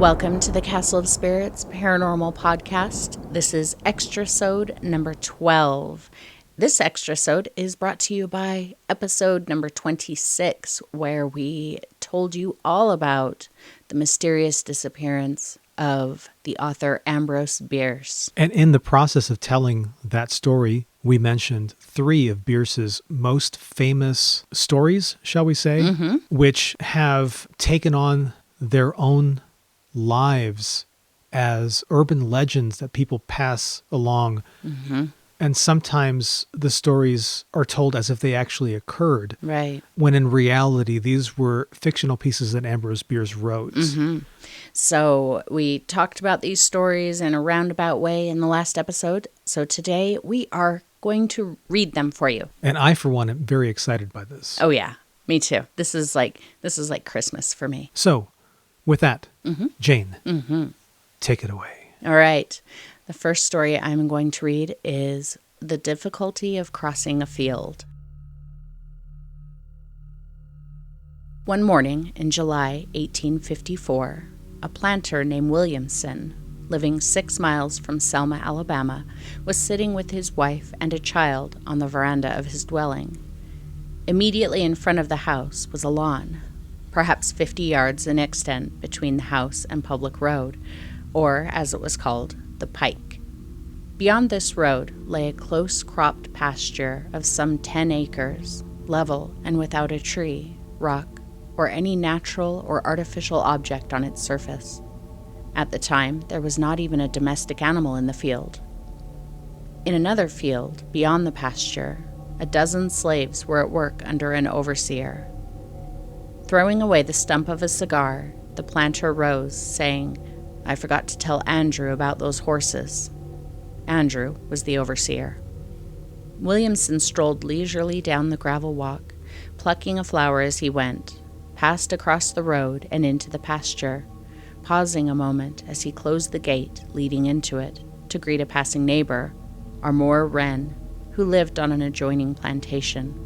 Welcome to the Castle of Spirits Paranormal Podcast. This is Extrasode number 12. This Extrasode is brought to you by episode number 26, where we told you all about the mysterious disappearance of the author Ambrose Bierce. And in the process of telling that story, we mentioned three of Bierce's most famous stories, shall we say, which have taken on their own lives as urban legends that people pass along. And sometimes the stories are told as if they actually occurred. Right. When in reality, these were fictional pieces that Ambrose Bierce wrote. So we talked about these stories in a roundabout way in the last episode. So today we are going to read them for you. And I, for one, am very excited by this. Oh yeah, me too. This is like Christmas for me. So, with that, Jane, take it away. All right. The first story I'm going to read is The Difficulty of Crossing a Field. One morning in July 1854, a planter named Williamson, living 6 miles from Selma, Alabama, was sitting with his wife and a child on the veranda of his dwelling. Immediately in front of the house was a lawn, perhaps 50 yards in extent between the house and public road, or, as it was called, the pike. Beyond this road lay a close-cropped pasture of some 10 acres, level and without a tree, rock, or any natural or artificial object on its surface. At the time, there was not even a domestic animal in the field. In another field, beyond the pasture, a dozen slaves were at work under an overseer. Throwing away the stump of a cigar, the planter rose, saying, "I forgot to tell Andrew about those horses." Andrew was the overseer. Williamson strolled leisurely down the gravel walk, plucking a flower as he went, passed across the road and into the pasture, pausing a moment as he closed the gate leading into it to greet a passing neighbor, Ashmore Wren, who lived on an adjoining plantation.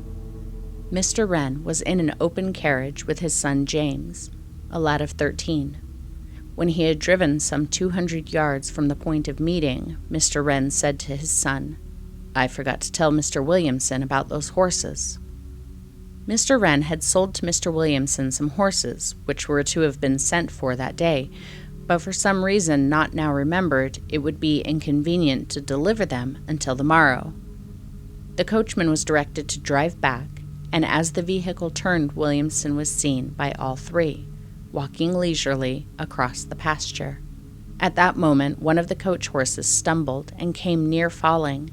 Mr. Wren was in an open carriage with his son James, a lad of 13. When he had driven some 200 yards from the point of meeting, Mr. Wren said to his son, "I forgot to tell Mr. Williamson about those horses." Mr. Wren had sold to Mr. Williamson some horses, which were to have been sent for that day, but for some reason not now remembered, it would be inconvenient to deliver them until the morrow. The coachman was directed to drive back, and as the vehicle turned, Williamson was seen by all three, walking leisurely across the pasture. At that moment, one of the coach horses stumbled and came near falling.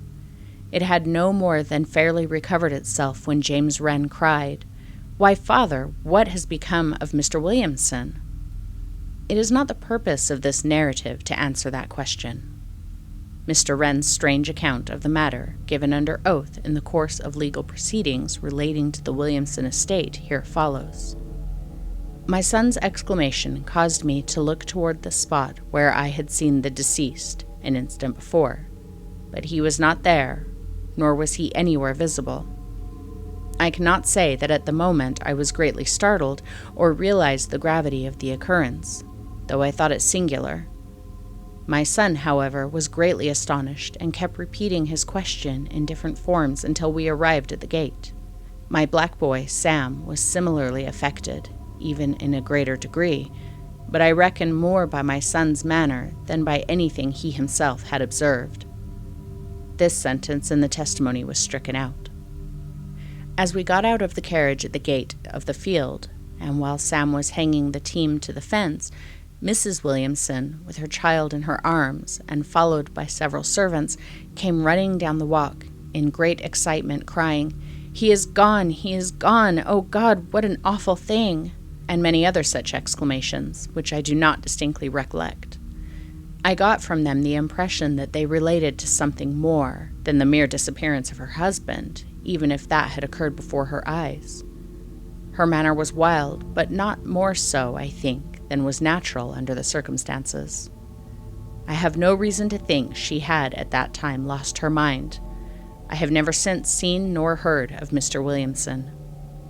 It had no more than fairly recovered itself when James Wren cried, "Why, father, what has become of Mr. Williamson?" It is not the purpose of this narrative to answer that question. Mr. Wren's strange account of the matter, given under oath in the course of legal proceedings relating to the Williamson estate, here follows. My son's exclamation caused me to look toward the spot where I had seen the deceased an instant before, but he was not there, nor was he anywhere visible. I cannot say that at the moment I was greatly startled or realized the gravity of the occurrence, though I thought it singular. My son, however, was greatly astonished and kept repeating his question in different forms until we arrived at the gate. My black boy, Sam, was similarly affected, even in a greater degree, but I reckon more by my son's manner than by anything he himself had observed. This sentence in the testimony was stricken out. As we got out of the carriage at the gate of the field, and while Sam was hanging the team to the fence, Mrs. Williamson, with her child in her arms and followed by several servants, came running down the walk in great excitement, crying, "He is gone! He is gone! Oh God, what an awful thing!" and many other such exclamations, which I do not distinctly recollect. I got from them the impression that they related to something more than the mere disappearance of her husband, even if that had occurred before her eyes. Her manner was wild, but not more so, I think, than was natural under the circumstances. I have no reason to think she had at that time lost her mind. I have never since seen nor heard of Mr. Williamson.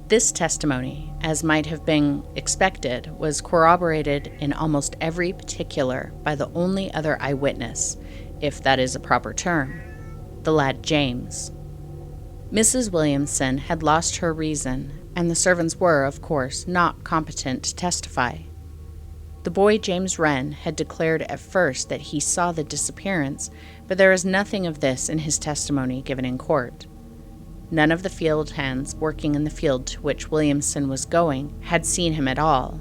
This testimony, as might have been expected, was corroborated in almost every particular by the only other eyewitness, if that is a proper term, the lad James. Mrs. Williamson had lost her reason, and the servants were, of course, not competent to testify. The boy James Wren had declared at first that he saw the disappearance, but there is nothing of this in his testimony given in court. None of the field hands working in the field to which Williamson was going had seen him at all,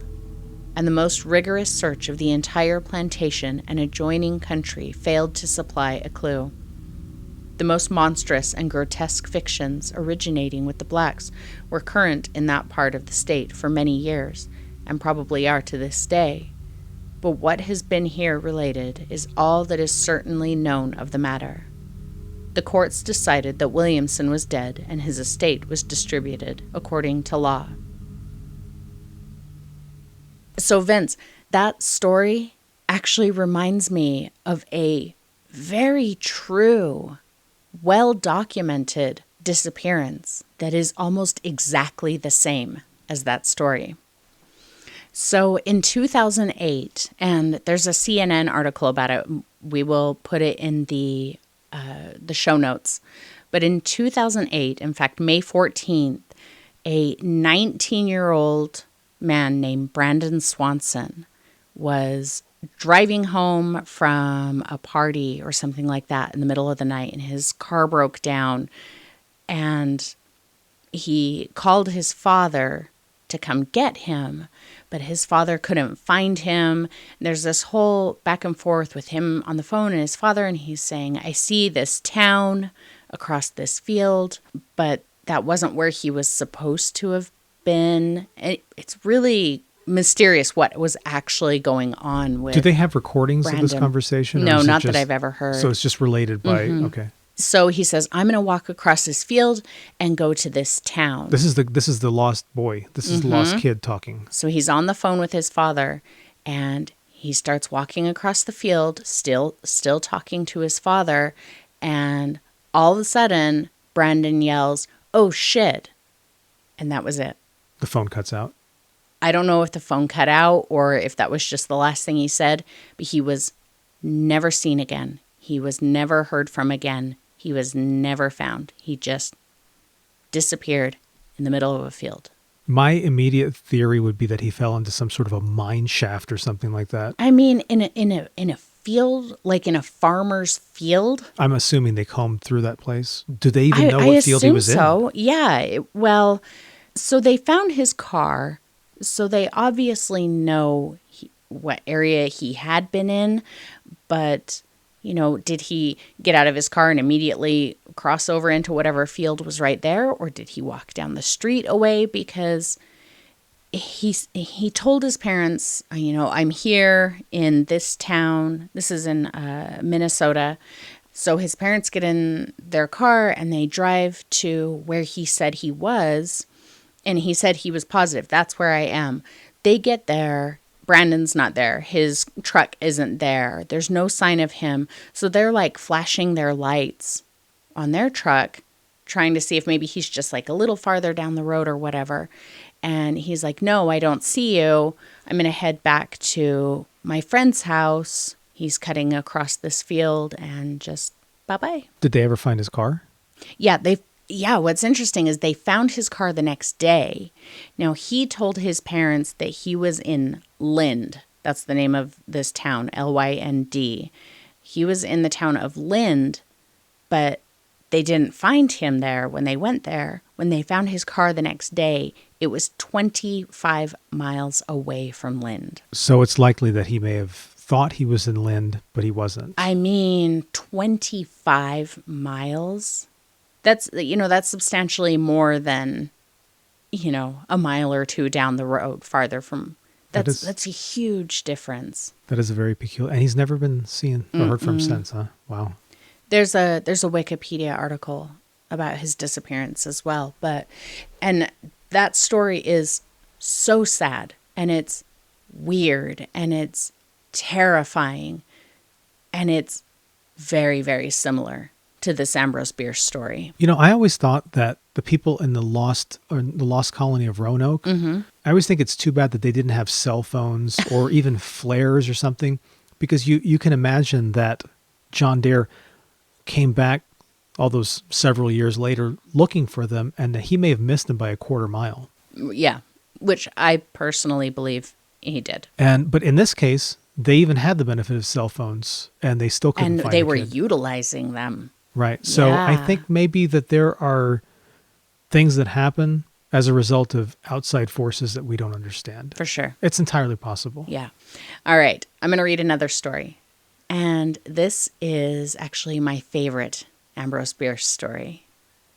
and the most rigorous search of the entire plantation and adjoining country failed to supply a clue. The most monstrous and grotesque fictions originating with the blacks were current in that part of the state for many years, and probably are to this day. But what has been here related is all that is certainly known of the matter. The courts decided that Williamson was dead and his estate was distributed according to law. So, Vince, that story actually reminds me of a very true, well-documented disappearance that is almost exactly the same as that story. So in 2008, and there's a CNN article about it, we will put it in the show notes, but in 2008, in fact, May 14th, a 19-year-old man named Brandon Swanson was driving home from a party or something like that in the middle of the night, and his car broke down, and he called his father to come get him, but his father couldn't find him. And there's this whole back and forth with him on the phone and his father, and he's saying, I see this town across this field, but that wasn't where he was supposed to have been. It's really mysterious what was actually going on with Do they have recordings Brandon. of this conversation? Or No, is it not just, that I've ever heard. So it's just related by, okay. So he says, I'm going to walk across this field and go to this town. This is the lost boy. This is the lost kid talking. So he's on the phone with his father, and he starts walking across the field, still talking to his father, and all of a sudden, Brandon yells, "Oh, shit." And that was it. The phone cuts out. I don't know if the phone cut out or if that was just the last thing he said, but he was never seen again. He was never heard from again. He was never found. He just disappeared in the middle of a field. My immediate theory would be that he fell into some sort of a mine shaft or something like that. I mean, in a field, like in a farmer's field. I'm assuming they combed through that place. Do they even know what field he was in? So. Yeah. Well, so they found his car. So they obviously know what area he had been in, but did he get out of his car and immediately cross over into whatever field was right there? Or did he walk down the street away? Because he told his parents, I'm here in this town. This is in Minnesota. So his parents get in their car and they drive to where he said he was. And he said he was positive. That's where I am. They get there. Brandon's not there. His truck isn't there. There's no sign of him. So they're like flashing their lights on their truck, trying to see if maybe he's just like a little farther down the road or whatever. And he's like, no, I don't see you. I'm going to head back to my friend's house. He's cutting across this field and just bye-bye. Did they ever find his car? Yeah, what's interesting is they found his car the next day. Now, he told his parents that he was in Lind. That's the name of this town, Lynd. He was in the town of Lind, but they didn't find him there when they went there. When they found his car the next day, it was 25 miles away from Lind. So it's likely that he may have thought he was in Lind, but he wasn't. I mean, 25 miles? That's substantially more than, a mile or two down the road farther from. That's a huge difference. That is a very peculiar. And he's never been seen or heard from since, huh? Wow. There's a Wikipedia article about his disappearance as well, and that story is so sad, and it's weird, and it's terrifying, and it's very, very similar to this Ambrose Bierce story. I always thought that the people in the lost colony of Roanoke, I always think it's too bad that they didn't have cell phones or even flares or something, because you can imagine that John Dare came back all those several years later looking for them, and he may have missed them by a quarter mile. Yeah, which I personally believe he did. But in this case, they even had the benefit of cell phones, and they still couldn't find they the were kid. utilizing them. Right. So I Yeah. think maybe that there are things that happen as a result of outside forces that we don't understand. For sure. It's entirely possible. Yeah. All right. I'm going to read another story. And this is actually my favorite Ambrose Bierce story.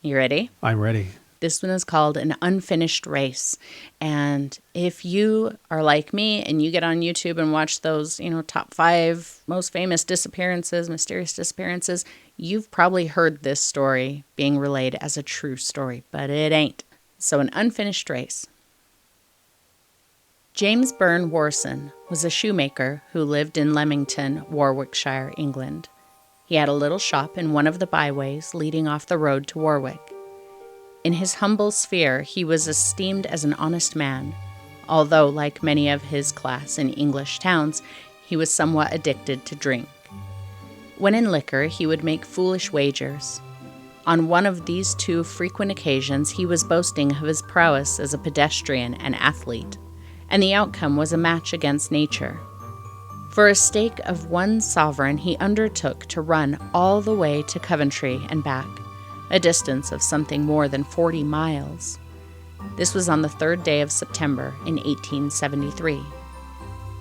You ready? I'm ready. This one is called An Unfinished Race. And if you are like me and you get on YouTube and watch those, top 5 most famous disappearances, mysterious disappearances, you've probably heard this story being relayed as a true story, but it ain't. So An Unfinished Race. James Byrne Warson was a shoemaker who lived in Leamington, Warwickshire, England. He had a little shop in one of the byways leading off the road to Warwick. In his humble sphere, he was esteemed as an honest man, although, like many of his class in English towns, he was somewhat addicted to drink. When in liquor, he would make foolish wagers. On one of these 2 frequent occasions, he was boasting of his prowess as a pedestrian and athlete, and the outcome was a match against nature. For a stake of 1 sovereign, he undertook to run all the way to Coventry and back, a distance of something more than 40 miles. This was on the 3rd day of September in 1873.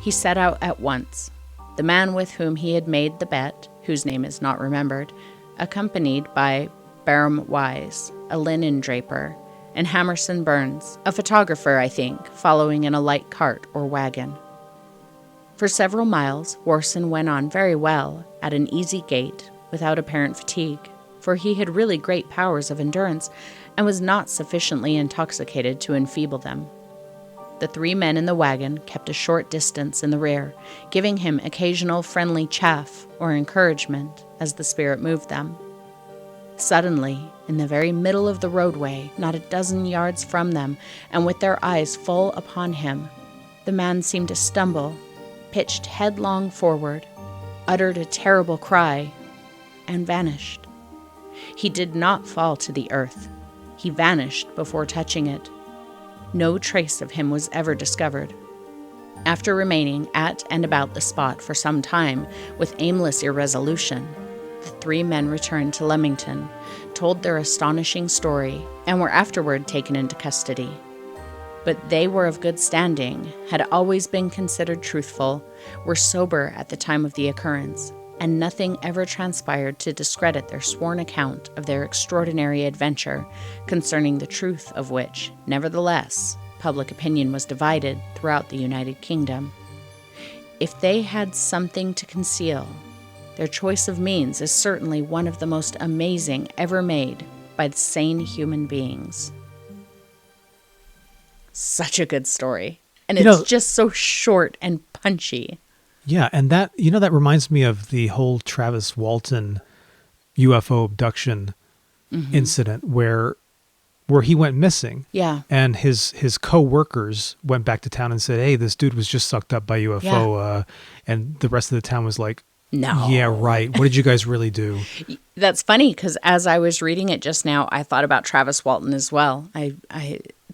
He set out at once. The man with whom he had made the bet, whose name is not remembered, accompanied by Barham Wise, a linen draper, and Hammerson Burns, a photographer, I think, following in a light cart or wagon. For several miles, Warson went on very well, at an easy gait, without apparent fatigue, for he had really great powers of endurance, and was not sufficiently intoxicated to enfeeble them. The 3 men in the wagon kept a short distance in the rear, giving him occasional friendly chaff or encouragement as the spirit moved them. Suddenly, in the very middle of the roadway, not a dozen yards from them, and with their eyes full upon him, the man seemed to stumble, pitched headlong forward, uttered a terrible cry, and vanished. He did not fall to the earth. He vanished before touching it. No trace of him was ever discovered. After remaining at and about the spot for some time with aimless irresolution, the 3 men returned to Leamington, told their astonishing story, and were afterward taken into custody. But they were of good standing, had always been considered truthful, were sober at the time of the occurrence, and nothing ever transpired to discredit their sworn account of their extraordinary adventure, concerning the truth of which, nevertheless, public opinion was divided throughout the United Kingdom. If they had something to conceal, their choice of means is certainly one of the most amazing ever made by sane human beings. Such a good story. And it's just so short and punchy. Yeah, and that reminds me of the whole Travis Walton UFO abduction incident where he went missing. Yeah. And his co-workers went back to town and said, "Hey, this dude was just sucked up by UFO." Yeah. And the rest of the town was like, "No. Yeah, right. What did you guys really do?" That's funny, because as I was reading it just now, I thought about Travis Walton as well. I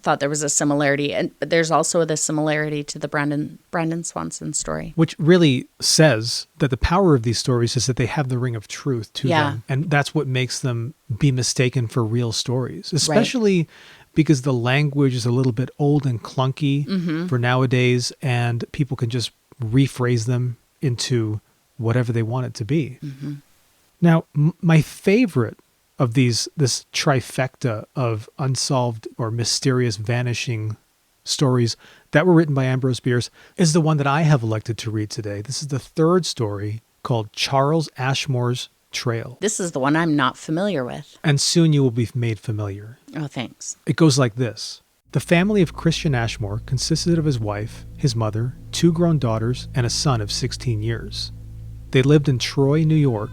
thought there was a similarity, but there's also the similarity to the Brandon Swanson story, which really says that the power of these stories is that they have the ring of truth to them, and that's what makes them be mistaken for real stories, especially because the language is a little bit old and clunky for nowadays, and people can just rephrase them into whatever they want it to be. Now, my favorite of this trifecta of unsolved or mysterious vanishing stories that were written by Ambrose Bierce is the one that I have elected to read today. This is the 3rd story, called Charles Ashmore's Trail. This is the one I'm not familiar with. And soon you will be made familiar. Oh, thanks. It goes like this. The family of Christian Ashmore consisted of his wife, his mother, 2 grown daughters, and a son of 16 years. They lived in Troy, New York,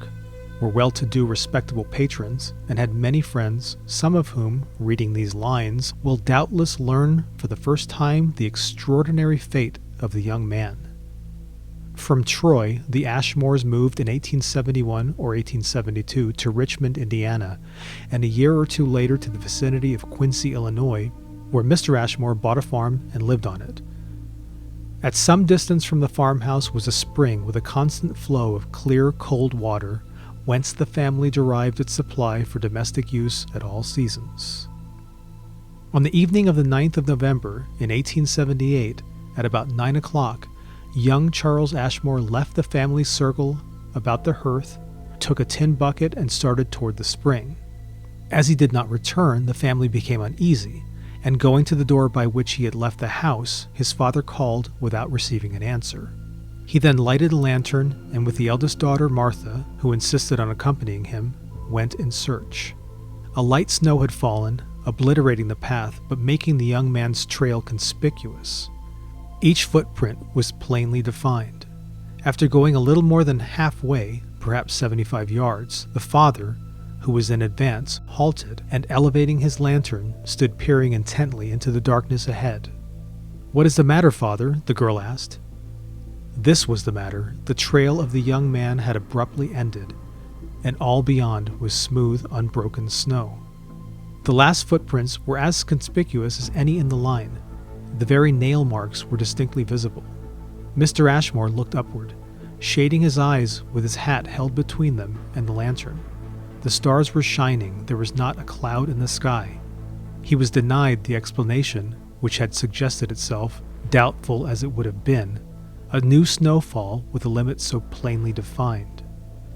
were well-to-do, respectable patrons and had many friends, some of whom, reading these lines, will doubtless learn for the first time the extraordinary fate of the young man. From Troy, the Ashmores moved in 1871 or 1872 to Richmond, Indiana, and a year or two later to the vicinity of Quincy, Illinois, where Mr. Ashmore bought a farm and lived on it. At some distance from the farmhouse was a spring with a constant flow of clear, cold water, whence the family derived its supply for domestic use at all seasons. On the evening of the 9th of November in 1878, at about 9 o'clock, young Charles Ashmore left the family circle about the hearth, took a tin bucket, and started toward the spring. As he did not return, the family became uneasy, and going to the door by which he had left the house, his father called without receiving an answer. He then lighted a lantern, and with the eldest daughter, Martha, who insisted on accompanying him, went in search. A light snow had fallen, obliterating the path, but making the young man's trail conspicuous. Each footprint was plainly defined. After going a little more than halfway, perhaps 75 yards, the father, who was in advance, halted, and elevating his lantern, stood peering intently into the darkness ahead. "What is the matter, father?" the girl asked. This was the matter. The trail of the young man had abruptly ended, and all beyond was smooth, unbroken snow. The last footprints were as conspicuous as any in the line. The very nail marks were distinctly visible. Mr. Ashmore looked upward, shading his eyes with his hat held between them and the lantern. The stars were shining. There was not a cloud in the sky. He was denied the explanation which had suggested itself, doubtful as it would have been, a new snowfall with a limit so plainly defined.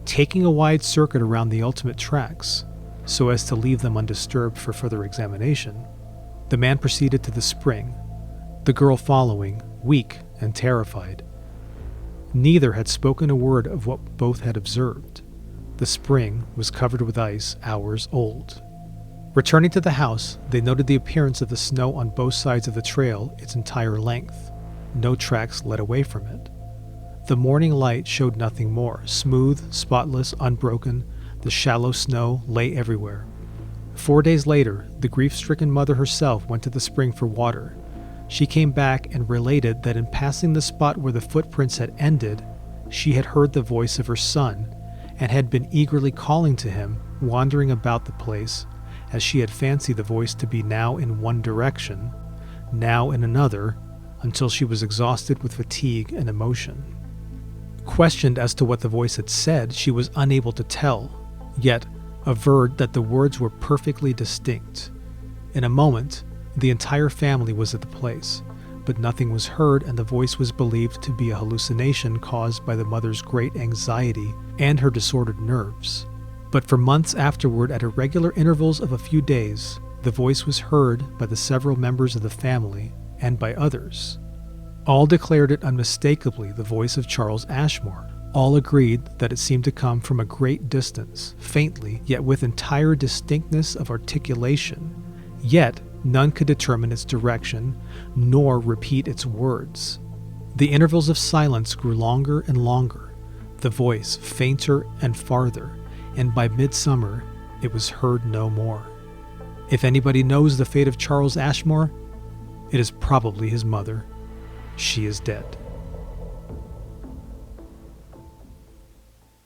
Taking a wide circuit around the ultimate tracks, so as to leave them undisturbed for further examination, the man proceeded to the spring, the girl following, weak and terrified. Neither had spoken a word of what both had observed. The spring was covered with ice hours old. Returning to the house, they noted the appearance of the snow on both sides of the trail its entire length. No tracks led away from it. The morning light showed nothing more. Smooth, spotless, unbroken, the shallow snow lay everywhere. 4 days later, the grief-stricken mother herself went to the spring for water. She came back and related that in passing the spot where the footprints had ended, she had heard the voice of her son and had been eagerly calling to him, wandering about the place, as she had fancied the voice to be now in one direction, now in another, until she was exhausted with fatigue and emotion. Questioned as to what the voice had said, she was unable to tell, yet averred that the words were perfectly distinct. In a moment, the entire family was at the place, but nothing was heard, and the voice was believed to be a hallucination caused by the mother's great anxiety and her disordered nerves. But for months afterward, at irregular intervals of a few days, the voice was heard by the several members of the family and by others. All declared it unmistakably the voice of Charles Ashmore. All agreed that it seemed to come from a great distance, faintly, yet with entire distinctness of articulation. Yet none could determine its direction, nor repeat its words. The intervals of silence grew longer and longer, the voice fainter and farther, and by midsummer it was heard no more. If anybody knows the fate of Charles Ashmore, it is probably his mother. She is dead.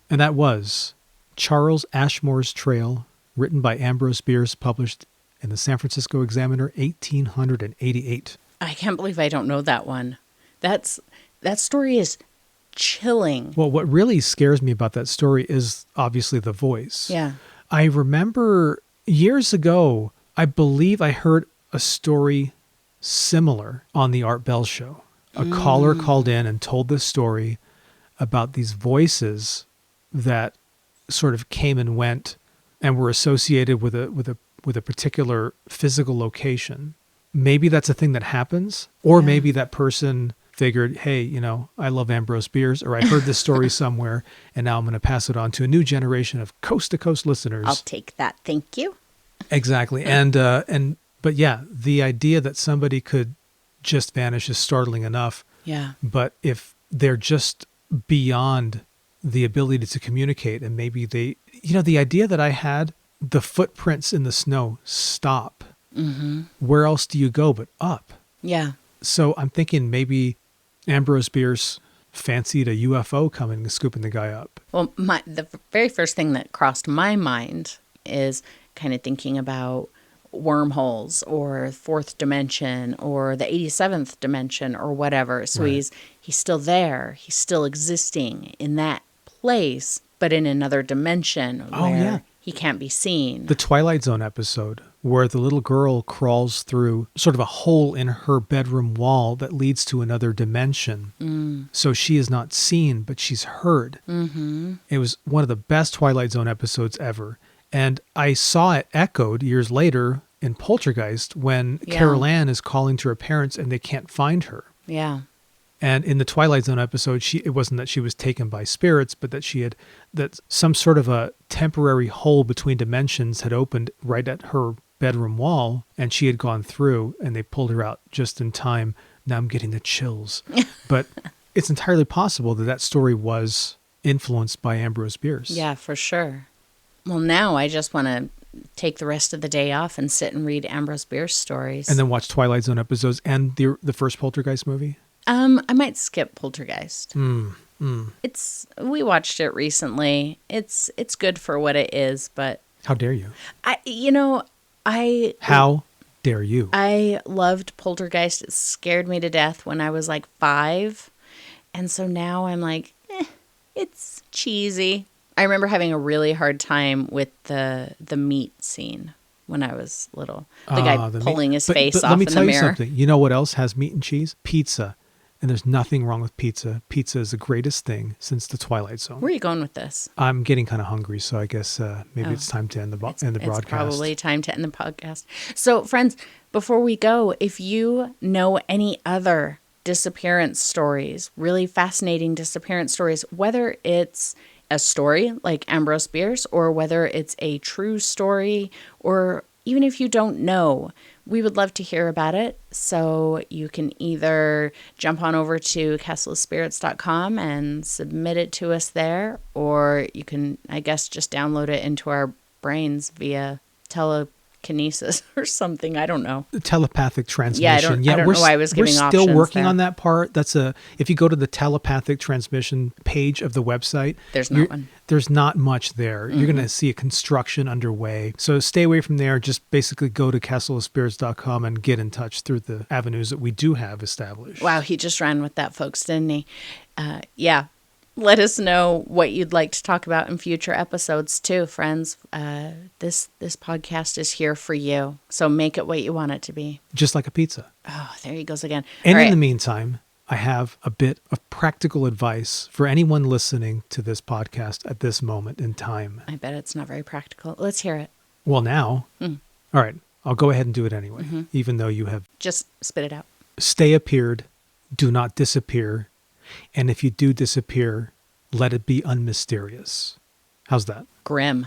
And that was Charles Ashmore's Trail, written by Ambrose Bierce, published in the San Francisco Examiner, 1888. I can't believe I don't know that one. That story is chilling. Well, what really scares me about that story is obviously the voice. Yeah. I remember years ago, I believe I heard a story similar on the Art Bell show. A caller called in and told this story about these voices that sort of came and went and were associated with a particular physical location. Maybe that's a thing that happens, or maybe that person figured, hey, I love Ambrose Bierce, or I heard this story somewhere, and now I'm going to pass it on to a new generation of coast-to-coast listeners. I'll take that. Thank you. Exactly. But yeah, the idea that somebody could just vanish is startling enough. Yeah. But if they're just beyond the ability to communicate, and maybe they, the idea that I had, the footprints in the snow stop. Mm-hmm. Where else do you go but up? Yeah. So I'm thinking maybe Ambrose Bierce fancied a UFO coming and scooping the guy up. Well, the very first thing that crossed my mind is kind of thinking about wormholes or fourth dimension or the 87th dimension or whatever. So Right. he's still there. He's still existing in that place, but in another dimension where he can't be seen. The Twilight Zone episode where the little girl crawls through sort of a hole in her bedroom wall that leads to another dimension. So she is not seen, but she's heard. Mm-hmm. It was one of the best Twilight Zone episodes ever. And I saw it echoed years later in Poltergeist when Carol Ann is calling to her parents and they can't find her. Yeah. And in the Twilight Zone episode, it wasn't that she was taken by spirits, but that some sort of a temporary hole between dimensions had opened right at her bedroom wall, and she had gone through, and they pulled her out just in time. Now I'm getting the chills. But it's entirely possible that story was influenced by Ambrose Bierce. Yeah, for sure. Well, now I just want to take the rest of the day off and sit and read Ambrose Bierce stories. And then watch Twilight Zone episodes and the first Poltergeist movie? I might skip Poltergeist. We watched it recently. It's good for what it is, but How dare you? How dare you? I loved Poltergeist. It scared me to death when I was like 5. And so now I'm like, it's cheesy. I remember having a really hard time with the meat scene when I was little. The guy pulling his face off in the mirror. Let me tell you something. You know what else has meat and cheese? Pizza. And there's nothing wrong with pizza. Pizza is the greatest thing since the Twilight Zone. Where are you going with this? I'm getting kind of hungry, so I guess maybe it's time to end the broadcast. It's probably time to end the podcast. So, friends, before we go, if you know any other disappearance stories, really fascinating disappearance stories, whether it's a story like Ambrose Bierce or whether it's a true story, or even if you don't know, we would love to hear about it. So you can either jump on over to castleofspirits.com and submit it to us there, or you can, I guess, just download it into our brains via telekinesis or something. I don't know. Telepathic transmission. Yeah, I don't know why I was giving options. We're still working there on that part. If you go to the telepathic transmission page of the website, there's not one. There's not much there. Mm-hmm. You're going to see a construction underway. So stay away from there. Just basically go to castleofspirits.com and get in touch through the avenues that we do have established. Wow, he just ran with that, folks, didn't he? Yeah. Let us know what you'd like to talk about in future episodes too, friends. This podcast is here for you. So make it what you want it to be. Just like a pizza. Oh, there he goes again. And in the meantime, I have a bit of practical advice for anyone listening to this podcast at this moment in time. I bet it's not very practical. Let's hear it. Well, now, all right, I'll go ahead and do it anyway, even though you have... Just spit it out. Stay appeared, do not disappear, and if you do disappear, let it be unmysterious. How's that? Grim.